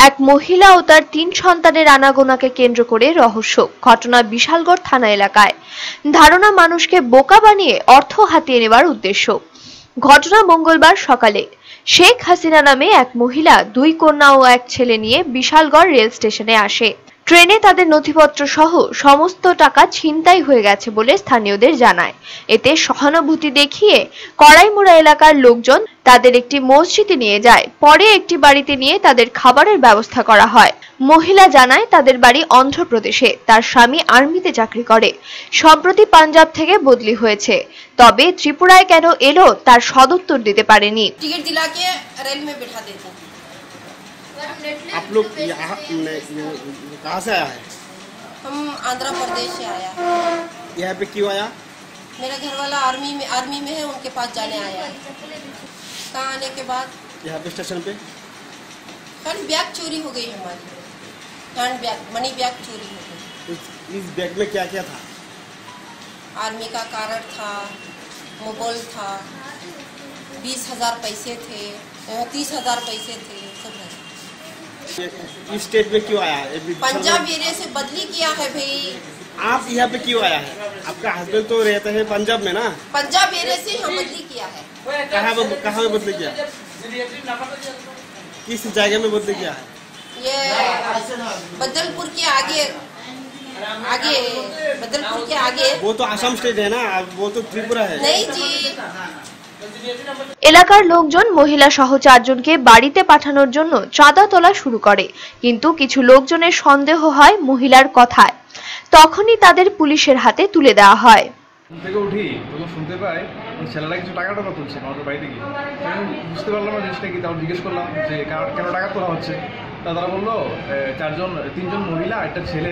এক মহিলা ও তার 3 সন্তানের আনাগোনাকে কেন্দ্র করে রহস্য। ঘটনা বিশালগড় থানা এলাকায়। ধারণা মানুষকে বোকা বানিয়ে অর্থ হাতিয়ে নেওয়ার উদ্দেশ্য। ঘটনা মঙ্গলবার সকালে। শেখ হাসিনা নামে এক মহিলা 2 কন্যা ও এক ছেলে নিয়ে বিশালগড় রেল স্টেশনে আসে। ট্রেনে তাদের নথিপত্র সহ সমস্ত টাকা ছিনতাই হয়ে গেছে বলে স্থানীয়দের জানায়। এতে সহানুভূতি দেখিয়ে কড়াইমুড়া এলাকার লোকজন তাদের একটি মসজিদে নিয়ে যায়। পরে একটি বাড়িতে নিয়ে তাদের খাবারের ব্যবস্থা করা হয়। মহিলা জানায় তাদের বাড়ি অন্ধ্রপ্রদেশে, তার স্বামী আর্মিতে চাকরি করে, সম্প্রতি পাঞ্জাব থেকে বদলি হয়েছে। তবে ত্রিপুরায় কেন এলো তার সদুত্তর দিতে পারেনি। टिकट दिला के रेल में बैठा देते हैं। आप लोग यहाँ कहाँ से आया है? हम आंध्र प्रदेश से आया। यहाँ पे क्यों आया? मेरा घर वाला आर्मी में है, उनके पास जाने आया है। कहाँ आने के बाद यहाँ पे स्टेशन पे कल बैग चोरी हो गई हमारी, हैंड बैग, मनी बैग चोरी हो गई। इस बैग में क्या क्या था? आर्मी का कार्ड था, मोबाइल था, 20,000 पैसे थे, 30,000 पैसे थे, सब है। इस स्टेट में क्यों आया है? पंजाब एरिया से बदली किया है भाई। आप यहाँ पे क्यों आया है? आपका हस्बैंड तो रहता है पंजाब में ना? पंजाब एरिया से हम बदली किया है। कहाँ में बदली किया? किस जगह में बदली किया है? ये बदलपुर के आगे बदलपुर के आगे। वो तो आसाम स्टेट है ना, वो तो त्रिपुरा है। नहीं जी। এলাকার লোকজন মহিলা সহ 4 জনকে বাড়িতে পাঠানোর জন্য চাঁদা তোলা শুরু করে, কিন্তু কিছু লোকজনের সন্দেহ হয় মহিলার কথায়। তখনই তাদের পুলিশের হাতে তুলে দেওয়া হয়। থেকে উঠি তখন শুনতে পাই ছেলেরা কিছু টাকা তুলছে আমাদের বাড়িতে গিয়ে। আমি বুঝতে পারলাম না জিনিসটা কি, তারপর জিজ্ঞেস করলাম যে কেন টাকা তোলা হচ্ছে। তারা বললো 3জন মহিলা একটা ছেলে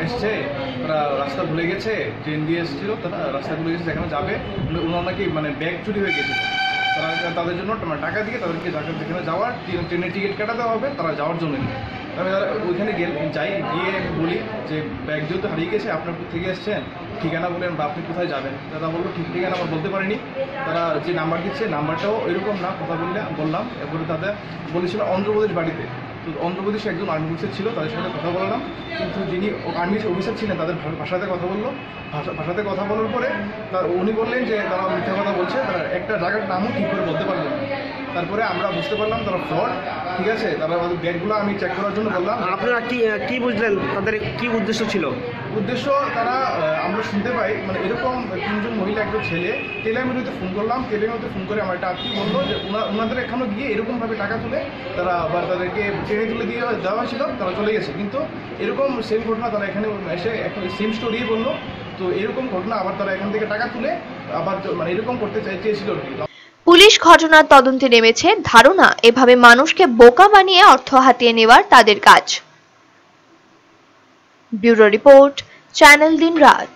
এসছে, তারা রাস্তা ভুলে গেছে, ট্রেন দিয়ে এসেছিল, তারা রাস্তা ভুলে গেছে, যেখানে যাবে ওনার নাকি ব্যাগ চুরি হয়ে গেছিল। তারা তাদের জন্য টাকা দিয়ে তাদেরকে যেখানে যাওয়ার ট্রেনের টিকিট কাটাতে হবে, তারা যাওয়ার জন্য। আমি তারা ওইখানে গিয়ে বলি যে ব্যাগ যেহেতু হারিয়ে গেছে, আপনার থেকে এসছেন, ঠিকানা বলেন বা আপনি কোথায় যাবেন। তারা বললো ঠিক ঠিকানা আমার বলতে পারিনি। তারা যে নাম্বার দিচ্ছে নাম্বারটাও এরকম না, কথা বললাম। এরপরে তাদের বলেছিল অন্ধ্রপ্রদেশ বাড়িতে। তো অন্ধ্রপ্রদেশে একজন আর্মি অফিসার ছিল, তাদের সাথে কথা বললাম। কিন্তু যিনি আর্মি অফিসার ছিলেন তাদের ভাষাতে কথা বললো। ভাষাতে কথা বলার পরে উনি বললেন যে তারা মিথ্যা কথা বলছে, তারা একটা জায়গার নামও ঠিক করে বলতে পারলেন না। তারপরে আমরা বুঝতে পারলাম তারা ফ্রড। ঠিক আছে, তারা ব্যাগগুলো আমি চেক করার জন্য বললাম। আপনারা কি বুঝলেন তাদের কি উদ্দেশ্য ছিল? উদ্দেশ্য তারা আমরা শুনতে পাই মানে এরকম 3জন মহিলা একটা ছেলে টেলিমিতে ফোন করলাম। টেলিমিতে ফোন করে আমার একটা আত্মীয় বললো যে ওনাদের এখানে গিয়ে এরকমভাবে টাকা তুলে তারা আবার তাদেরকে ট্রেনে তুলে দিয়ে দেওয়া ছিল, তারা চলে গেছে। কিন্তু এরকম সেম ঘটনা তারা এখানে এসে এখন সেম স্টোরি বললো। তো এরকম ঘটনা আবার তারা এখান থেকে টাকা তুলে আবার মানে এরকম করতে চেয়েছিল। পুলিশ ঘটনার তদন্তে নেমেছে। ধারণা এভাবে মানুষকে বোকা বানিয়ে অর্থ হাতিয়ে নেওয়ার তাদের কাজ। ব্যুরো রিপোর্ট, চ্যানেল দিন রাত।